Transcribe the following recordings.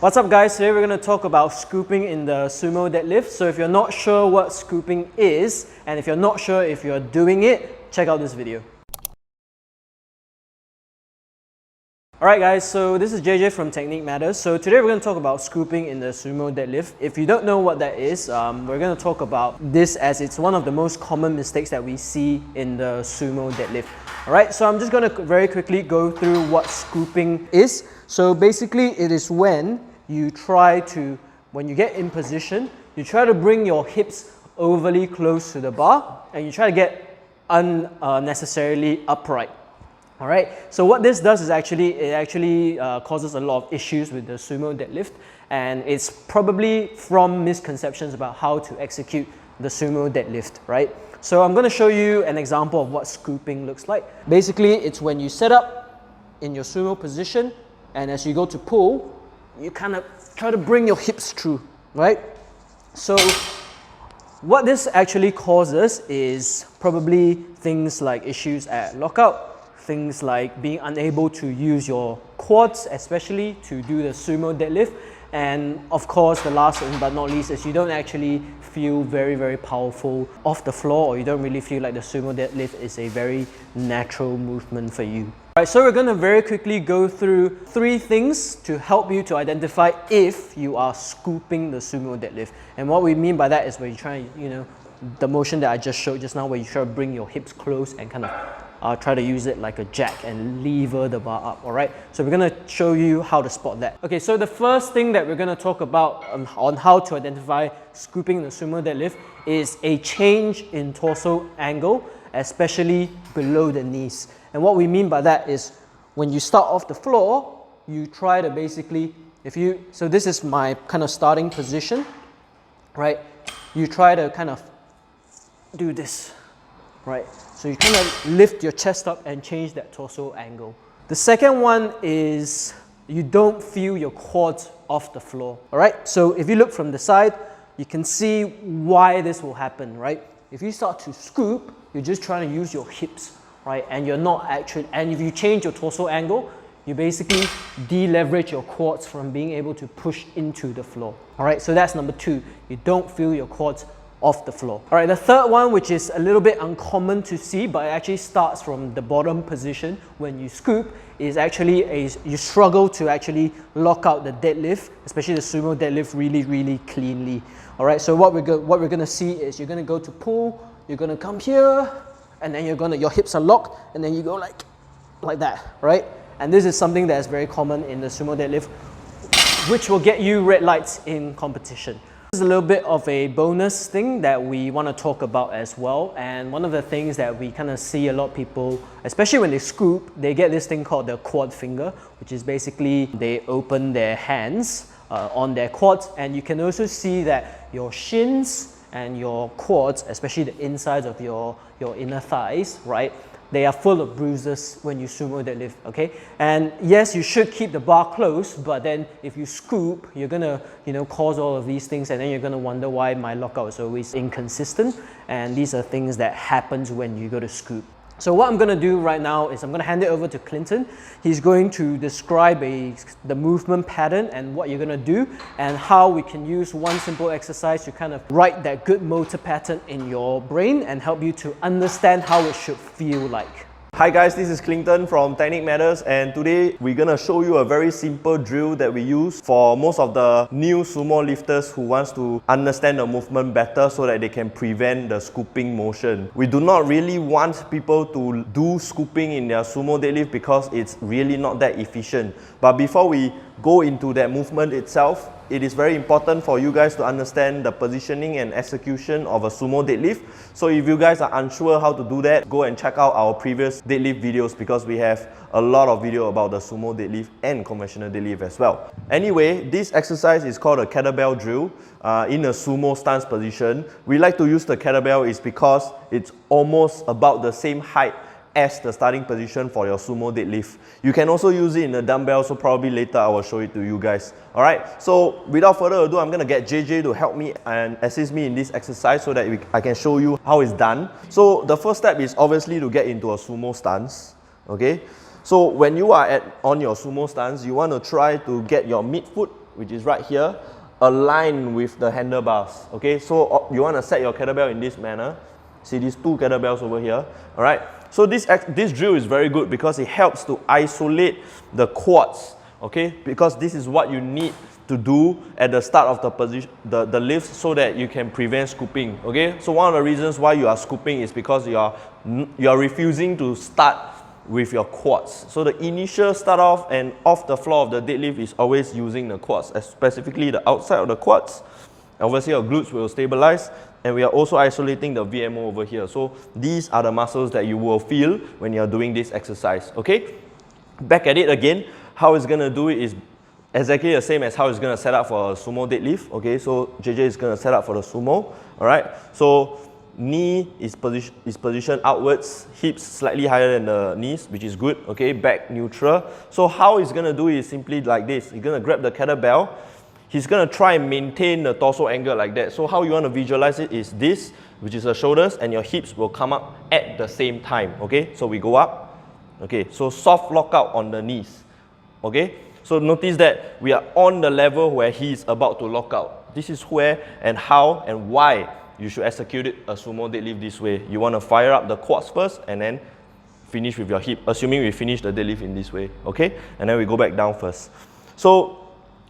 What's up guys, today we're going to talk about scooping in the sumo deadlift. So if you're not sure what scooping is, and if you're not sure if you're doing it, check out this video. Alright guys, so this is JJ from Technique Matters. So today we're going to talk about scooping in the sumo deadlift. If you don't know what that is, we're going to talk about this as it's one of the most common mistakes that we see in the sumo deadlift. Alright, so I'm just going to very quickly go through what scooping is. So basically it is when you when you get in position, you try to bring your hips overly close to the bar and you try to get unnecessarily upright. Alright, so what this does is it causes a lot of issues with the sumo deadlift, and it's probably from misconceptions about how to execute the sumo deadlift, right? So I'm going to show you an example of what scooping looks like. Basically, it's when you set up in your sumo position, and as you go to pull, you kind of try to bring your hips through, right? So what this actually causes is probably things like issues at lockout, things like being unable to use your quads, especially to do the sumo deadlift. And of course, the last but not least is you don't actually feel very powerful off the floor, or you don't really feel like the sumo deadlift is a very natural movement for you. Alright, so we're going to very quickly go through 3 things to help you to identify if you are scooping the sumo deadlift. And what we mean by that is when you try, the motion that I just showed just now, where you try to bring your hips close and kind of try to use it like a jack and lever the bar up. Alright, so we're going to show you how to spot that. Okay, so the first thing that we're going to talk about on how to identify scooping the sumo deadlift is a change in torso angle, especially below the knees. And what we mean by that is when you start off the floor, you try to basically, so this is my kind of starting position, right? You try to kind of do this, right? So you kind of lift your chest up and change that torso angle. The second one is you don't feel your quads off the floor, all right? So if you look from the side, you can see why this will happen, right? If you start to scoop, you're just trying to use your hips, right? And you're not actually, and if you change your torso angle, you basically deleverage your quads from being able to push into the floor. All right, so that's number 2. You don't feel your quads off the floor. All right, the third one, which is a little bit uncommon to see, but it actually starts from the bottom position when you scoop, is actually you struggle to actually lock out the deadlift, especially the sumo deadlift, really cleanly. All right, so what we're going to see is you're going to go to pull, you're going to come here, and then your hips are locked, and then you go like that, right? And this is something that is very common in the sumo deadlift, which will get you red lights in competition. This is a little bit of a bonus thing that we want to talk about as well. And one of the things that we kind of see a lot of people, especially when they scoop, they get this thing called the quad finger, which is basically they open their hands on their quads, and you can also see that your shins and your quads, especially the insides of your inner thighs, right? They are full of bruises when you sumo deadlift, okay? And yes, you should keep the bar close, but then if you scoop, you're gonna, cause all of these things, and then you're gonna wonder why my lockout is always inconsistent. And these are things that happens when you go to scoop. So what I'm going to do right now is I'm going to hand it over to Clinton. He's going to describe the movement pattern and what you're going to do, and how we can use one simple exercise to kind of write that good motor pattern in your brain and help you to understand how it should feel like. Hi guys, this is Clinton from Technique Matters, and today we're gonna show you a very simple drill that we use for most of the new sumo lifters who wants to understand the movement better so that they can prevent the scooping motion. We do not really want people to do scooping in their sumo deadlift because it's really not that efficient. But before we go into that movement itself, it is very important for you guys to understand the positioning and execution of a sumo deadlift. So if you guys are unsure how to do that, go and check out our previous deadlift videos, because we have a lot of video about the sumo deadlift and conventional deadlift as well. Anyway, this exercise is called a kettlebell drill in a sumo stance position. We like to use the kettlebell is because it's almost about the same height as the starting position for your sumo deadlift. You can also use it in a dumbbell, so probably later I will show it to you guys. Alright, so without further ado, I'm gonna get JJ to help me and assist me in this exercise so that I can show you how it's done. So the first step is obviously to get into a sumo stance. Okay, so when you are on your sumo stance, you want to try to get your midfoot which is right here, align with the handlebars. Okay, so you want to set your kettlebell in this manner. See these two kettlebells over here. All right. So this drill is very good because it helps to isolate the quads. Okay, because this is what you need to do at the start of the position, the lift, so that you can prevent scooping. Okay, so one of the reasons why you are scooping is because you are refusing to start with your quads. So the initial start off and off the floor of the deadlift is always using the quads, specifically the outside of the quads. Obviously your glutes will stabilize, and we are also isolating the VMO over here. So these are the muscles that you will feel when you're doing this exercise. Okay, back at it again. How it's gonna do it is exactly the same as how it's gonna set up for a sumo deadlift. Okay, so JJ is gonna set up for the sumo. All right, so knee is positioned outwards, hips slightly higher than the knees, which is good. Okay, back neutral. So how he's gonna do it is simply like this. He's gonna grab the kettlebell. He's gonna try and maintain the torso angle like that. So how you wanna visualize it is this, which is the shoulders, and your hips will come up at the same time. Okay, so we go up. Okay, so soft lockout on the knees. Okay, so notice that we are on the level where he is about to lock out. This is where and how and why you should execute it, a sumo deadlift this way. You want to fire up the quads first and then finish with your hip, assuming we finish the deadlift in this way. Okay, and then we go back down first. So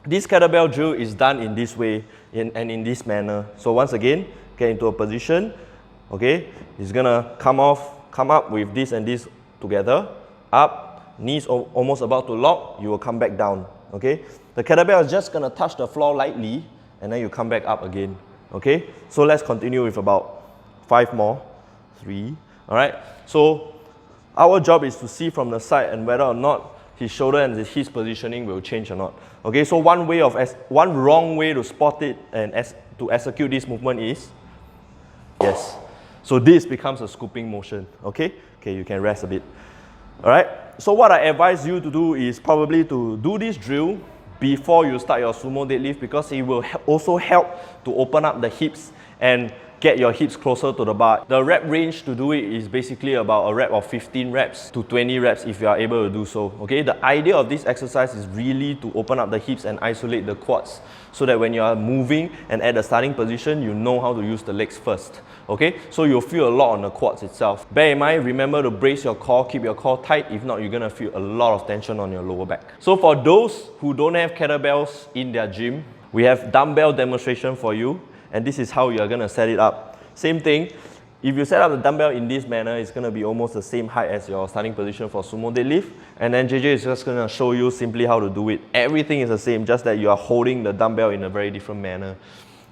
this kettlebell drill is done in this way and in this manner. So once again, get into a position. Okay, he's gonna come up with this and this together, up. Knees almost about to lock, you will come back down. Okay, the kettlebell is just gonna touch the floor lightly, and then you come back up again. Okay, so let's continue with about 5 more. 3. All right, so our job is to see from the side and whether or not his shoulder and his positioning will change or not. Okay, so one wrong way to spot it and to execute this movement is yes. So this becomes a scooping motion. Okay, you can rest a bit. All right. So what I advise you to do is probably to do this drill before you start your sumo deadlift, because it will also help to open up the hips and get your hips closer to the bar. The rep range to do it is basically about a rep of 15 reps to 20 reps if you are able to do so. Okay, the idea of this exercise is really to open up the hips and isolate the quads, so that when you are moving and at the starting position, you know how to use the legs first. Okay, so you'll feel a lot on the quads itself. Bear in mind, remember to brace your core, keep your core tight. If not, you're gonna feel a lot of tension on your lower back. So for those who don't have kettlebells in their gym, we have dumbbell demonstration for you, and this is how you're gonna set it up. Same thing, if you set up the dumbbell in this manner, it's gonna be almost the same height as your starting position for sumo deadlift, and then JJ is just gonna show you simply how to do it. Everything is the same, just that you are holding the dumbbell in a very different manner.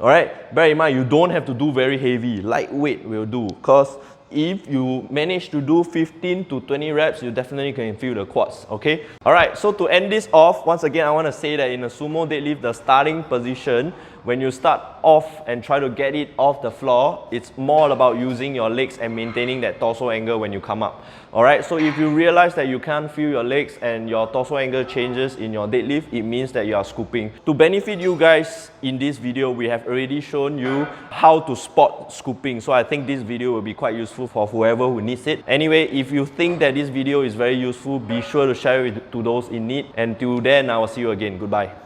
Alright, bear in mind, you don't have to do very heavy, lightweight will do, because if you manage to do 15 to 20 reps, you definitely can feel the quads, okay? Alright, so to end this off, once again, I want to say that in a sumo deadlift, the starting position, when you start off and try to get it off the floor, it's more about using your legs and maintaining that torso angle when you come up. Alright, so if you realize that you can't feel your legs and your torso angle changes in your deadlift, it means that you are scooping. To benefit you guys in this video, we have already shown you how to spot scooping. So I think this video will be quite useful for whoever who needs it. Anyway, if you think that this video is very useful, be sure to share it to those in need. And till then, I will see you again. Goodbye.